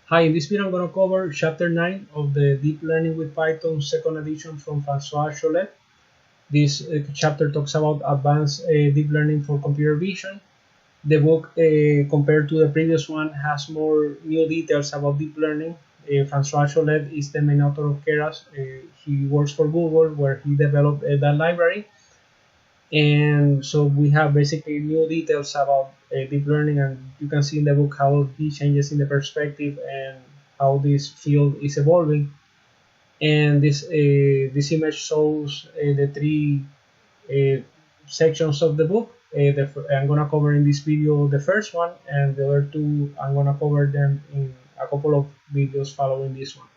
Hi, in this video I'm going to cover Chapter 9 of the Deep Learning with Python second edition from Francois Chollet. This chapter talks about advanced deep learning for computer vision. The book, compared to the previous one, has more new details about deep learning. Francois Chollet is the main author of Keras. He works for Google, where he developed that library. And so we have basically new details about deep learning, and you can see in the book how he changes in the perspective and how this field is evolving. And this image shows the three sections of the book. I'm gonna cover in this video the first one, and the other two I'm gonna cover them in a couple of videos following this one.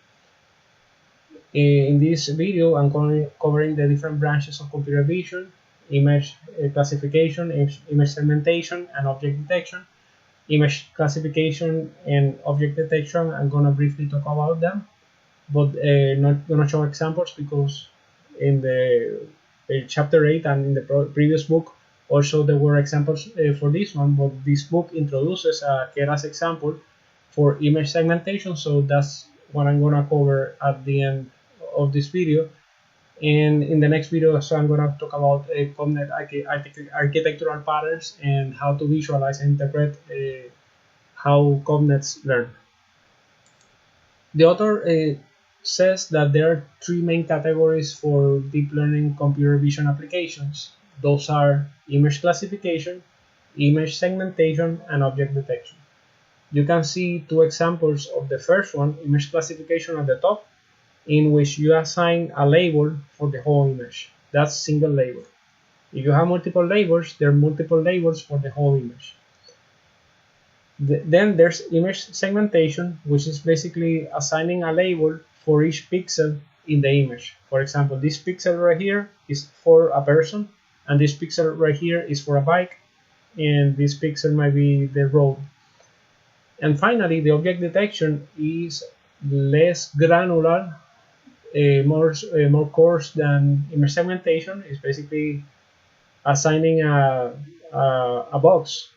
In this video, I'm covering the different branches of computer vision: image classification, image segmentation, and object detection. Image classification and object detection, I'm going to briefly talk about them, but not going to show examples because in the chapter 8 and in the previous book also there were examples for this one, but this book introduces a Keras example for image segmentation, so that's what I'm going to cover at the end of this video. And in the next video, so I'm going to talk about CogNet architectural patterns and how to visualize and interpret how CogNets learn. The author says that there are three main categories for deep learning computer vision applications. Those are image classification, image segmentation, and object detection. You can see two examples of the first one, image classification, at the top, in which you assign a label for the whole image. That's single label. If you have multiple labels, there are multiple labels for the whole image. Then there's image segmentation, which is basically assigning a label for each pixel in the image. For example, this pixel right here is for a person, and this pixel right here is for a bike, and this pixel might be the road. And finally, the object detection is less granular, more coarse than image segmentation. Is basically assigning a box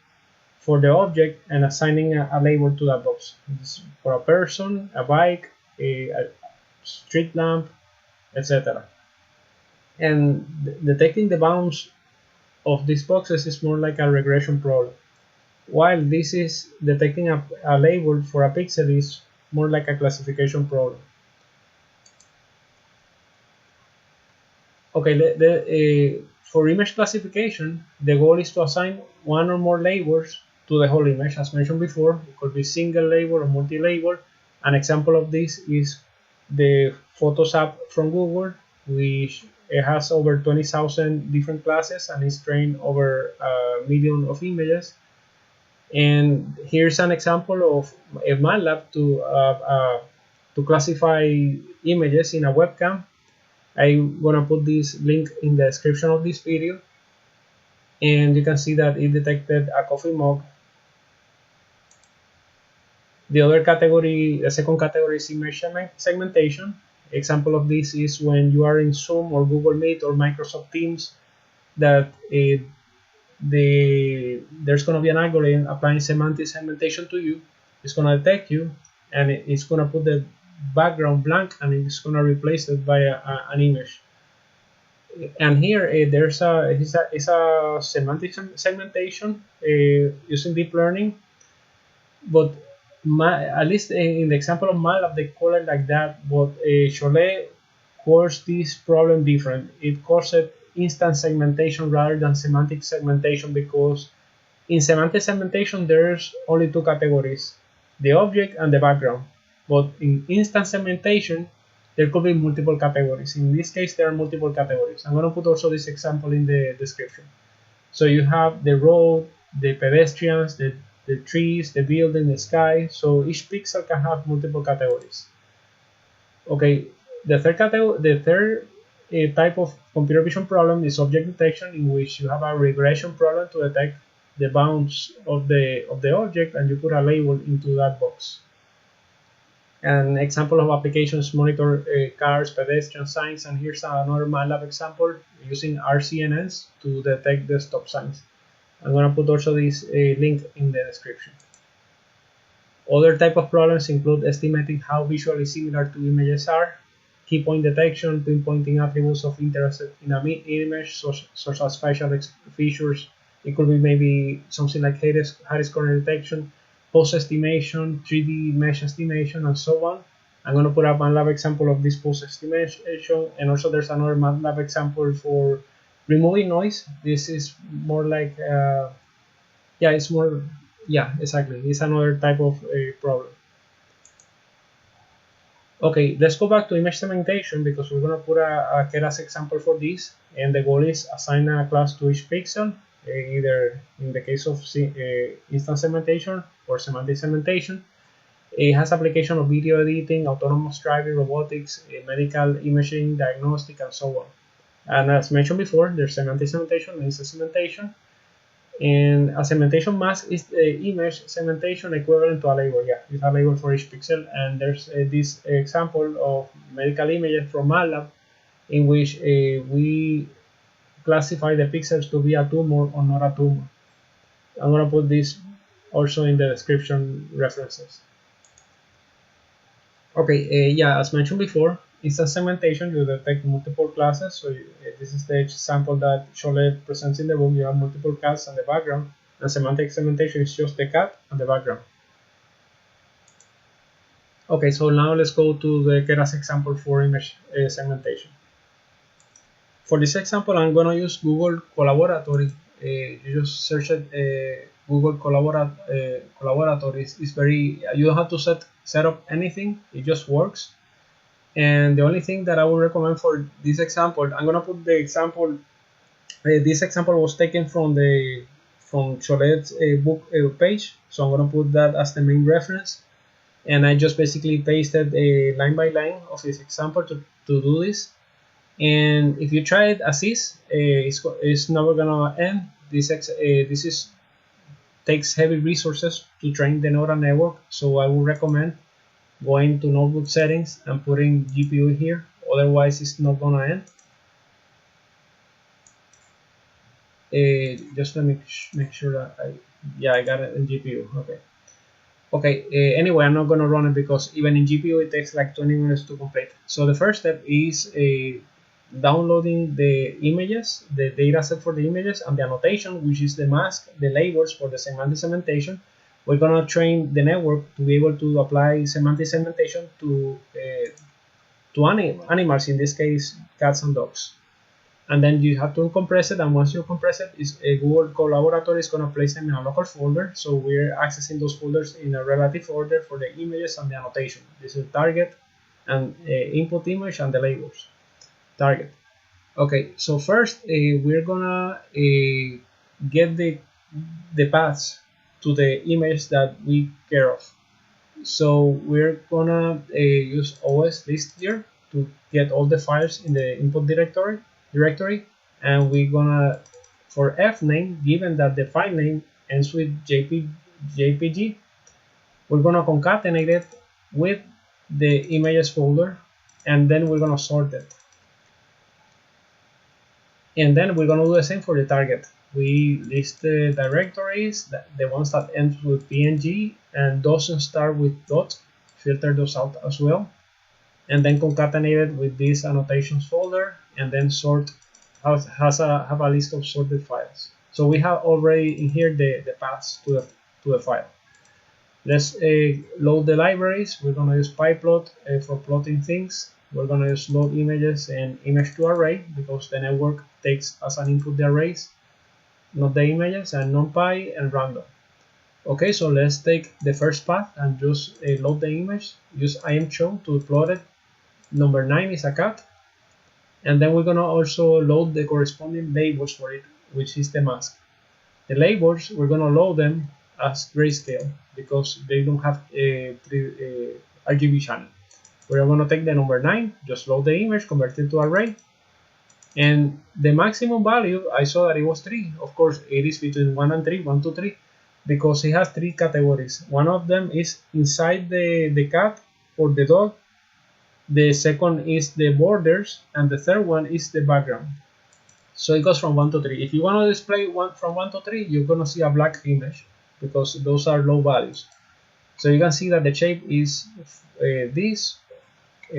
for the object and assigning a label to that box. This for a person, a bike, a street lamp, etc. And detecting the bounds of these boxes is more like a regression problem, while this is detecting a label for a pixel is more like a classification problem. Okay, for image classification, the goal is to assign one or more labels to the whole image. As mentioned before, it could be single label or multi-label. An example of this is the Photos app from Google, which it has over 20,000 different classes and is trained over a million of images. And here's an example of a MATLAB to classify images in a webcam. I'm gonna put this link in the description of this video, and you can see that it detected a coffee mug. The other category, the second category, is image segmentation. Example of this is when you are in Zoom or Google Meet or Microsoft Teams, that there's going to be an algorithm applying semantic segmentation to you. It's going to detect you, and it's going to put the background blank, and it's going to replace it by an image. And here it's a semantic segmentation using deep learning, but at least in the example of MATLAB, they call it like that, but Chollet calls this problem different. It calls it instant segmentation rather than semantic segmentation, because in semantic segmentation there's only two categories, the object and the background. But in instant segmentation, there could be multiple categories. In this case, there are multiple categories. I'm going to put also this example in the description. So you have the road, the pedestrians, the trees, the building, the sky. So each pixel can have multiple categories. Okay, the third type of computer vision problem is object detection, in which you have a regression problem to detect the bounds of the object, and you put a label into that box. An example of applications monitor cars, pedestrian signs, and here's another MATLAB example using RCNNs to detect the stop signs. I'm going to put also this link in the description. Other type of problems include estimating how visually similar two images are, key point detection, pinpointing attributes of interest in an image, such as facial features. It could be maybe something like Harris corner detection, pose estimation, 3D mesh estimation, and so on. I'm going to put a MATLAB example of this pose estimation, and also there's another MATLAB example for removing noise. This is more like, yeah, it's more, yeah, exactly. It's another type of problem. Okay, let's go back to image segmentation because we're going to put a Keras example for this, and the goal is assign a class to each pixel, either in the case of instance segmentation or semantic segmentation. It has application of video editing, autonomous driving, robotics, medical imaging, diagnostic, and so on. And as mentioned before, there's semantic segmentation and instance segmentation. And a segmentation mask is the image segmentation equivalent to a label. Yeah, it's a label for each pixel. And there's this example of medical images from MATLAB in which we classify the pixels to be a tumor or not a tumor. I'm going to put this also in the description references. Okay, yeah, as mentioned before, instance segmentation, you detect multiple classes. So this is the example that Chollet presents in the book. You have multiple cats and the background, and semantic segmentation is just the cat and the background. Okay, so now let's go to the Keras example for image segmentation. For this example, I'm going to use Google Collaboratory. You just search it, Google Collaboratory. It's very, you don't have to set up anything, it just works. And the only thing that I would recommend for this example, I'm gonna put the example. This example was taken from Chollet's book page, so I'm gonna put that as the main reference. And I just basically pasted a line by line of this example to do this. And if you try it as is, it's never gonna end. This takes heavy resources to train the neural network, so I would recommend going to notebook settings and putting GPU here, otherwise it's not gonna end. Just let me make sure that I got it in GPU. Okay, anyway, I'm not gonna run it because even in GPU it takes like 20 minutes to complete. So the first step is downloading the images, the data set for the images, and the annotation, which is the mask, the labels for the semantic segmentation. We're gonna train the network to be able to apply semantic segmentation to animals, in this case cats and dogs. And then you have to uncompress it, and once you compress it, Google Collaboratory is gonna place them in a local folder. So we're accessing those folders in a relative order for the images and the annotation. This is target and input image and the labels. Target. Okay, so first we're gonna get the paths to the image that we care of. So we're gonna use OS list here to get all the files in the input directory, and we're gonna, for F name, given that the file name ends with JPG, we're gonna concatenate it with the images folder, and then we're gonna sort it. And then we're gonna do the same for the target. We list the directories, the ones that end with PNG and doesn't start with dot, filter those out as well, and then concatenate it with this annotations folder, and then sort, have a list of sorted files. So we have already in here the paths to the file. Let's load the libraries. We're gonna use pyplot for plotting things. We're gonna use load images and image to array because the network takes as an input the arrays, not the images, and numpy and random. Okay, so let's take the first path and just load the image. Use imshow to plot it. Number 9 is a cat, and then we're gonna also load the corresponding labels for it, which is the mask. The labels, we're gonna load them as grayscale because they don't have a RGB channel. We're gonna take the number 9, just load the image, convert it to array, and the maximum value, I saw that it was 3. Of course, it is between 1 and 3, 1 to 3, because it has 3 categories. One of them is inside the cat or the dog, the second is the borders, and the third one is the background. So it goes from 1 to 3. If you want to display from 1 to 3, you're gonna see a black image because those are low values. So you can see that the shape is this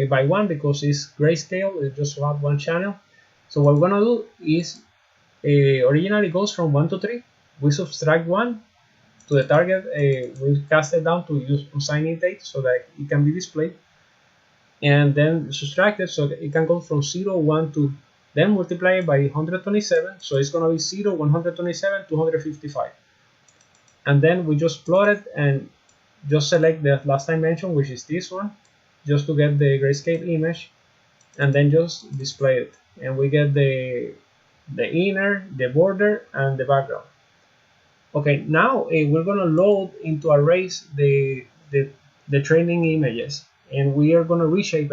by 1 because it's grayscale, it just have one channel. So what we're gonna do is originally goes from 1 to 3. We subtract 1 to the target, we cast it down to use unsigned date so that it can be displayed, and then subtract it so that it can go from 0, 1 to, then multiply it by 127, so it's going to be 0, 127, 255, and then we just plot it and just select the last dimension, which is this one, just to get the grayscale image, and then just display it, and we get the inner, the border, and the background. Okay, now we're going to load into arrays the training images, and we are going to reshape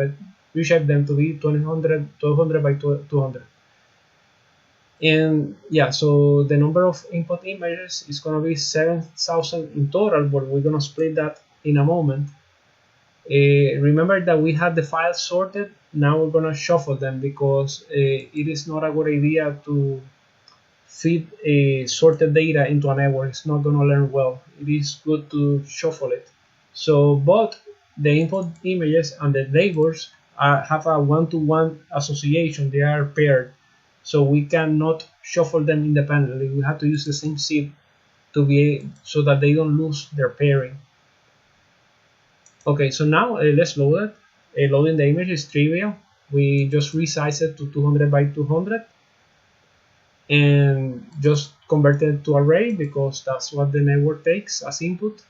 them to be 1200 by 200. And yeah, so the number of input images is going to be 7,000 in total, but we're going to split that in a moment. Remember that we had the files sorted. Now we're going to shuffle them because it is not a good idea to feed sorted data into a network. It's not going to learn well. It is good to shuffle it. So both the input images and the labels have a one-to-one association. They are paired, so we cannot shuffle them independently. We have to use the same seed to be so that they don't lose their pairing. Okay, so now let's load it. Loading the image is trivial. We just resize it to 200 by 200 and just convert it to array because that's what the network takes as input.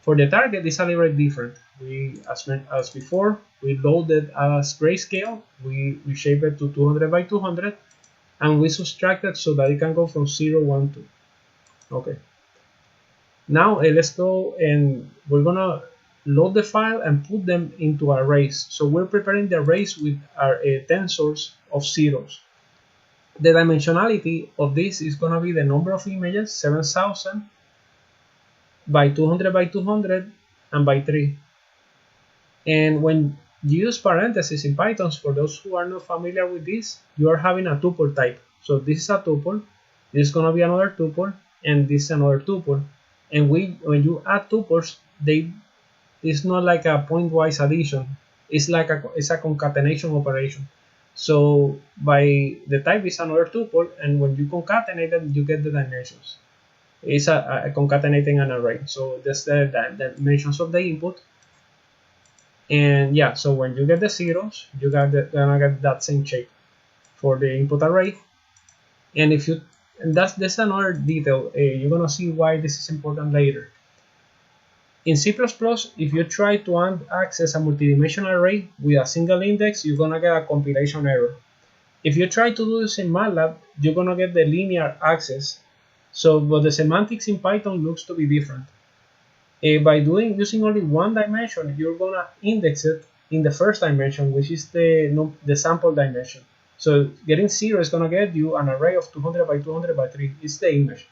For the target, it's a little bit different. We, as before, we load it as grayscale. We shape it to 200 by 200, and we subtract it so that it can go from 0, 1, 2. Okay. Now let's go and we're gonna load the file and put them into arrays. So we're preparing the arrays with our tensors of zeros. The dimensionality of this is going to be the number of images, 7,000 by 200 by 200 and by 3. And when you use parentheses in Python, for those who are not familiar with this, you are having a tuple type. So this is a tuple, this is going to be another tuple, and this is another tuple. And when you add tuples, it's not like a pointwise addition. It's like it's a concatenation operation. So by the type is another tuple, and when you concatenate them, you get the dimensions. It's a concatenating an array. So that's the dimensions of the input. And yeah, so when you get the zeros, you're gonna get that same shape for the input array. And that's another detail. You're gonna see why this is important later. In C++, if you try to access a multidimensional array with a single index, you're gonna get a compilation error. If you try to do this in MATLAB, you're gonna get the linear access. So, but the semantics in Python looks to be different. By using only one dimension, you're gonna index it in the first dimension, which is the sample dimension. So getting 0 is gonna get you an array of 200 by 200 by 3. It's the image.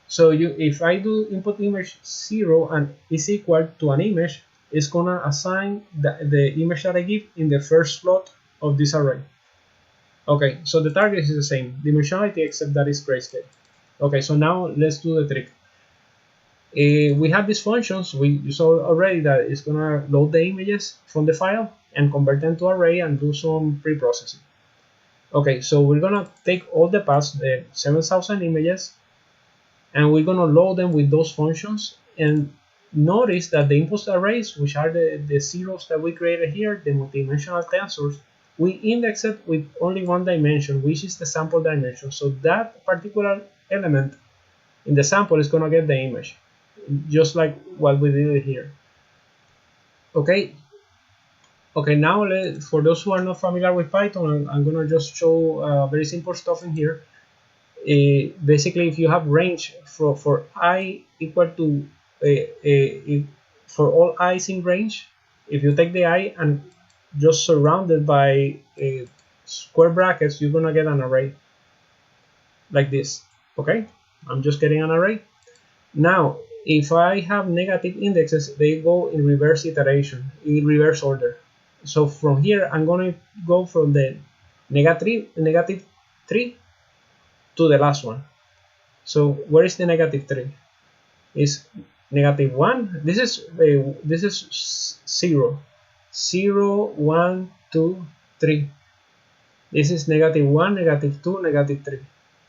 So if I do input image 0 and is equal to an image, it's gonna assign the image that I give in the first slot of this array. Okay, so the target is the same dimensionality except that it's grayscale. Okay, so now let's do the trick. We have these functions. We saw already that it's gonna load the images from the file and convert them to array and do some pre-processing. Okay, so we're gonna take all the paths, the 7,000 images, and we're gonna load them with those functions. And notice that the input arrays, which are the zeros that we created here, the multidimensional tensors, we index it with only one dimension, which is the sample dimension. So that particular element in the sample is gonna get the image, just like what we did here. Okay. Okay, now for those who are not familiar with Python, I'm gonna just show very simple stuff in here. Basically, if you have range for I equal to for all i's in range, if you take the I and just surround it by square brackets, you're gonna get an array like this. Okay, I'm just getting an array. Now, if I have negative indexes, they go in reverse iteration, in reverse order. So from here, I'm going to go from the negative 3 to the last one. So where is the negative 3? Is -1. This is 0, 0, 1, 2, 3. This is -1, -2, -3.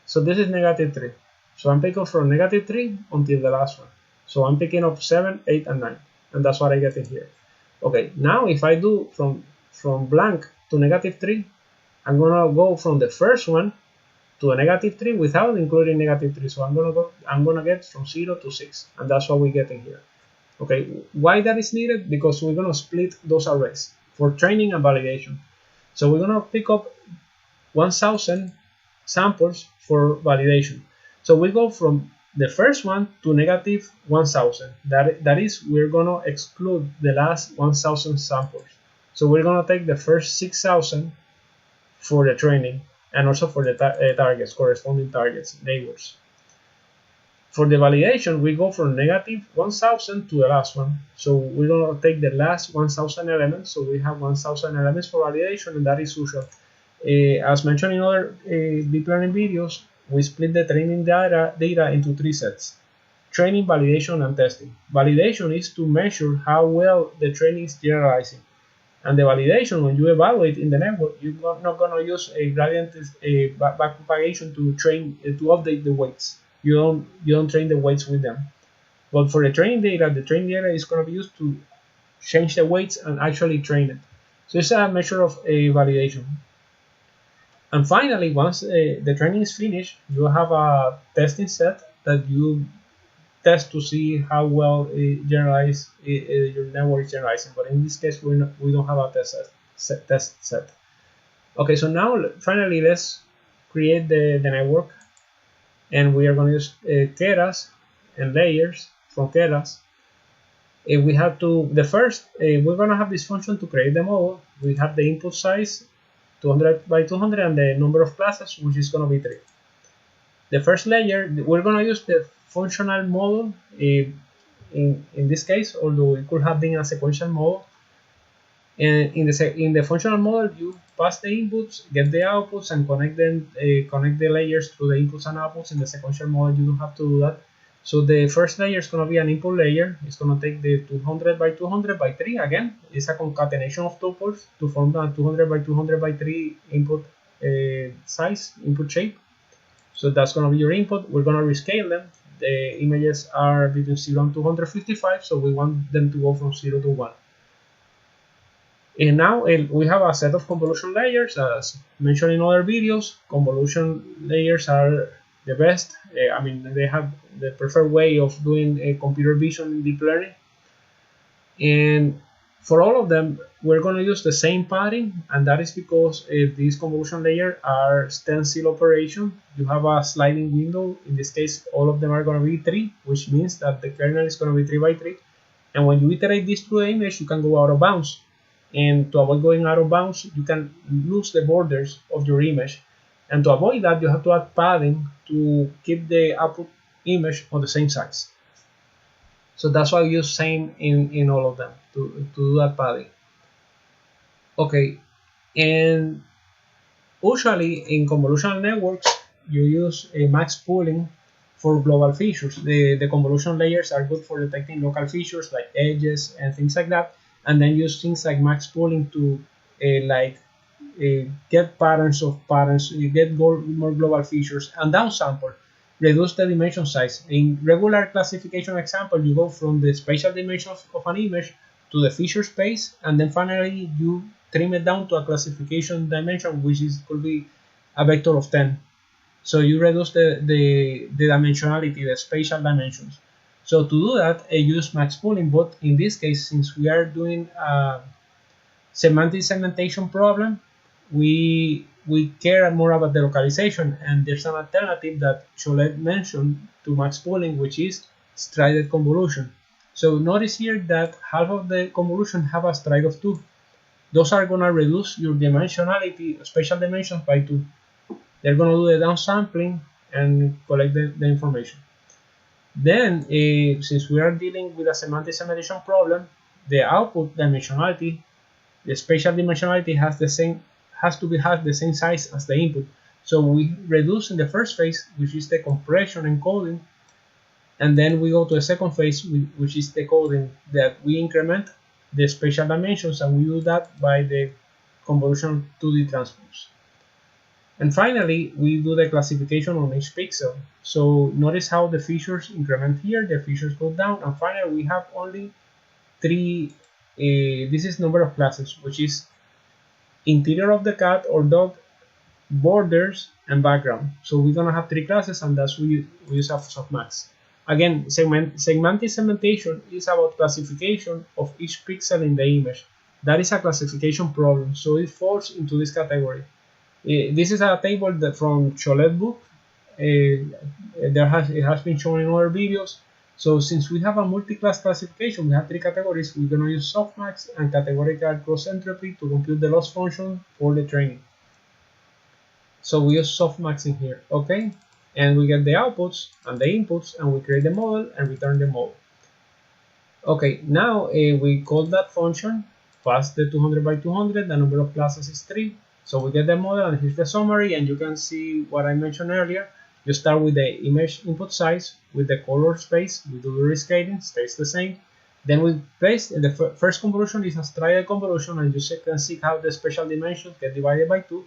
So this is -3. So I'm picking from -3 until the last one. So I'm picking up 7, 8, and 9, and that's what I get in here. Okay, now if I do from blank to -3, I'm gonna go from the first one to a -3 without including -3. So I'm gonna get from 0 to 6, and that's what we get in here. Okay, why that is needed? Because we're gonna split those arrays for training and validation. So we're gonna pick up 1000 samples for validation. So we go from the first one to -1000. That is, we're gonna exclude the last 1000 samples. So we're gonna take the first 6000 for the training and also for the targets, corresponding targets, neighbors. For the validation, we go from -1000 to the last one. So we're gonna take the last 1000 elements. So we have 1000 elements for validation, and that is usual. As mentioned in other deep learning videos, we split the training data into 3 sets: training, validation, and testing. Validation is to measure how well the training is generalizing. And the validation, when you evaluate in the network, you're not going to use a gradient backpropagation to update the weights. You don't train the weights with them. But for the training data is going to be used to change the weights and actually train it. So it's a measure of a validation. And finally, once the training is finished, you have a testing set that you test to see how well your network is generalizing. But in this case, we don't have a test set. Okay, so now finally let's create the network, and we are going to use Keras and layers from Keras. We have to we're going to have this function to create the model. We have the input size 200 by 200 and the number of classes, which is going to be 3. The first layer, we're going to use the functional model in this case, although it could have been a sequential model. And in the functional model, you pass the inputs, get the outputs, and connect the layers through the inputs and outputs. In the sequential model, you don't have to do that. So the first layer is going to be an input layer. It's going to take the 200 by 200 by 3. Again, it's a concatenation of tuples to form a 200 by 200 by 3 input size, input shape. So that's going to be your input. We're going to rescale them. The images are between 0 and 255, so we want them to go from 0 to 1. And now we have a set of convolution layers. As mentioned in other videos, convolution layers are the best. I mean, they have the preferred way of doing computer vision in deep learning. And for all of them, we're going to use the same padding, and that is because these convolution layers are stencil operation. You have a sliding window. In this case, all of them are going to be 3, which means that the kernel is going to be 3 by 3. And when you iterate this through the image, you can go out of bounds. And to avoid going out of bounds, you can lose the borders of your image. And to avoid that, you have to add padding to keep the output image on the same size. So that's why I use same in all of them to do that padding. Okay, and usually in convolutional networks, you use a max pooling for global features. The convolution layers are good for detecting local features like edges and things like that, and then use things like max pooling to get patterns of patterns, you get more global features, and downsample, reduce the dimension size. In regular classification example, you go from the spatial dimensions of an image to the feature space, and then finally you trim it down to a classification dimension, which could be a vector of 10. So you reduce the dimensionality, the spatial dimensions. So to do that, I use max pooling, but in this case, since we are doing a semantic segmentation problem, we care more about the localization, and there's an alternative that Chollet mentioned to max pooling, which is strided convolution. So notice here that half of the convolution have a stride of 2. Those are going to reduce your dimensionality, spatial dimensions, by 2. They're going to do the downsampling and collect the information. Then, since we are dealing with a semantic segmentation problem, the output dimensionality, the spatial dimensionality has the same size as the input. So we reduce in the first phase, which is the compression encoding, And then we go to a second phase, which is the coding, that we increment the spatial dimensions, and we do that by the convolution 2D transpose. And finally, we do the classification on each pixel. So notice how the features increment here, the features go down, and finally we have only three, this is number of classes, which is interior of the cat or dog, borders, and background. So we're gonna have three classes, and that's we use as softmax. Again, semantic segmentation is about classification of each pixel in the image. That is a classification problem, so it falls into this category. This is a table that from Chollet book. It has been shown in other videos. So since we have a multi-class classification, we have three categories. We're gonna use softmax and categorical cross entropy to compute the loss function for the training. So we use softmax in here, okay? And we get the outputs and the inputs, and we create the model and return the model. Okay, now we call that function, pass the 200 by 200, the number of classes is 3. So we get the model, and here's the summary, and you can see what I mentioned earlier. You start with the image input size, with the color space, we do the rescaling, stays the same. Then we place the first convolution is a striated convolution, and you can see how the spatial dimensions get divided by 2.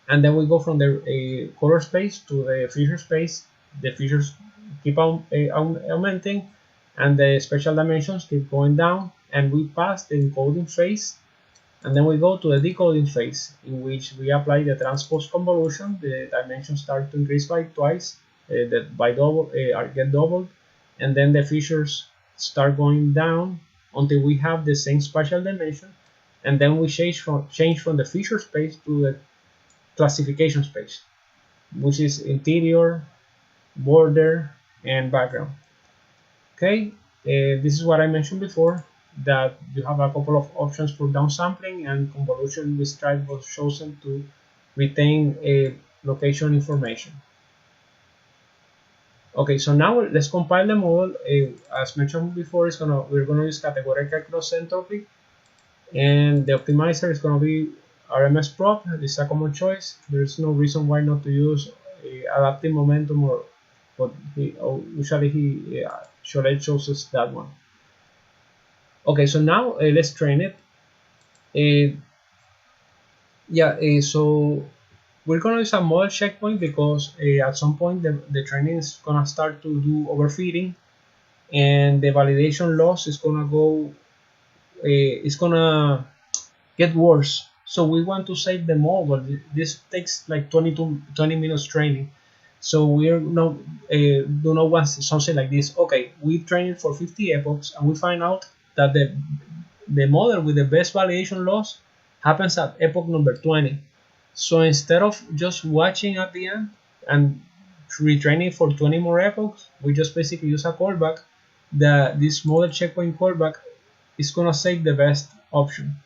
And then we go from the color space to the feature space. The features keep on augmenting, and the spatial dimensions keep going down, and we pass the encoding phase, and then we go to the decoding phase, in which we apply the transpose convolution. The dimensions start to increase by twice, by double, get doubled, and then the features start going down until we have the same spatial dimension, and then we change from the feature space to the classification space, which is interior, border, and background. Okay, this is what I mentioned before, that you have a couple of options for downsampling, and convolution with stripe was chosen to retain a location information. Okay, so now let's compile the model. As mentioned before, we're gonna use categorical cross entropy, and the optimizer is gonna be RMS prop. This is a common choice. There's no reason why not to use adaptive momentum, but usually Chollet chooses that one. Okay, so now let's train it. So we're gonna use a model checkpoint, because at some point the training is gonna start to do overfitting, and the validation loss is gonna go. It's gonna get worse. So we want to save the model. This takes like 20 minutes training. So we're not do not want something like this. Okay, we train it for 50 epochs, and we find out that the model with the best validation loss happens at epoch number 20. So instead of just watching at the end and retraining for 20 more epochs, we just basically use a callback. This model checkpoint callback is gonna save the best option,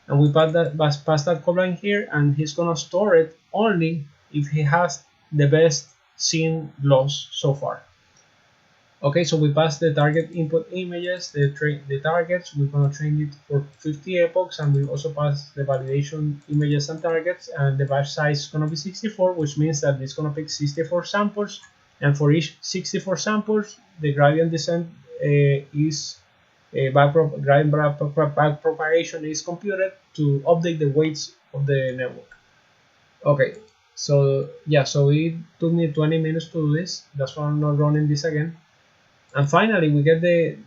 and we pass that callback here, and he's gonna store it only if he has the best seen loss so far. Okay, so we pass the target input images, the targets. We're gonna train it for 50 epochs, and we also pass the validation images and targets, and the batch size is gonna be 64, which means that it's gonna pick 64 samples, and for each 64 samples, the gradient descent is gradient back propagation is computed to update the weights of the network. Okay, so yeah, so it took me 20 minutes to do this. That's why I'm not running this again. And finally, we get the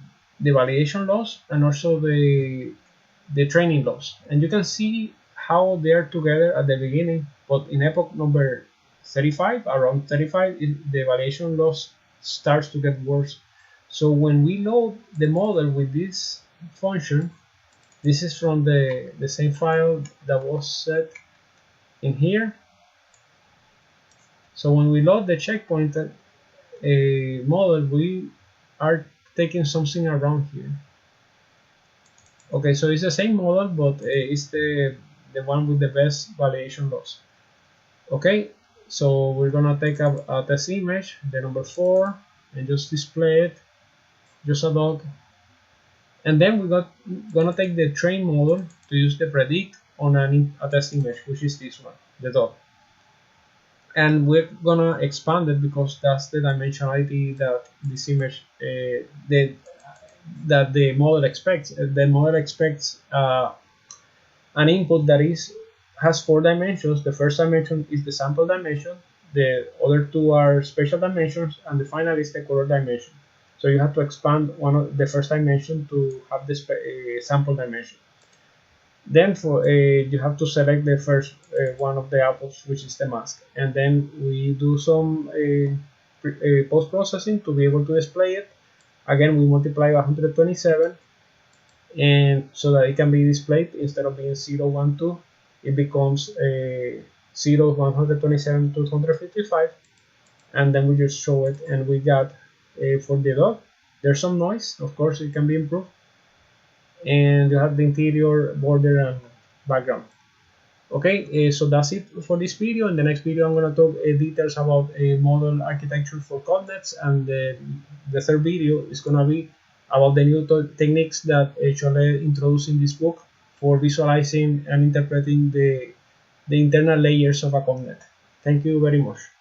validation loss, and also the training loss. And you can see how they're together at the beginning, but in epoch number 35, around 35, the validation loss starts to get worse. So when we load the model with this function, this is from the same file that was set in here. So when we load the checkpoint model, we are taking something around here. Okay, so it's the same model, but it's the one with the best validation loss. Okay, so we're gonna take a test image, the number 4, and just display it, just a dog. And then we're gonna take the train model to use the predict on a test image, which is this one, the dog. and we're gonna expand it because that's the dimensionality that this image that the model expects. The model expects an input that has 4 dimensions. The first dimension is the sample dimension, the other two are spatial dimensions, and the final is the color dimension. So you have to expand one of the first dimension to have the sample dimension. Then for you have to select the first one of the apples, which is the mask, and then we do some post processing to be able to display it. Again, we multiply 127, and so that it can be displayed instead of being 0, 1, 2, it becomes 0, 127, 255, and then we just show it, and we got for the dog, there's some noise, of course it can be improved, and you have the interior border and background. Okay, so that's it for this video. In the next video, I'm going to talk details about a model architecture for coordinates, and the third video is going to be about the new techniques that Chollet introduced in this book for visualizing and interpreting the internal layers of a coordinate. Thank you very much.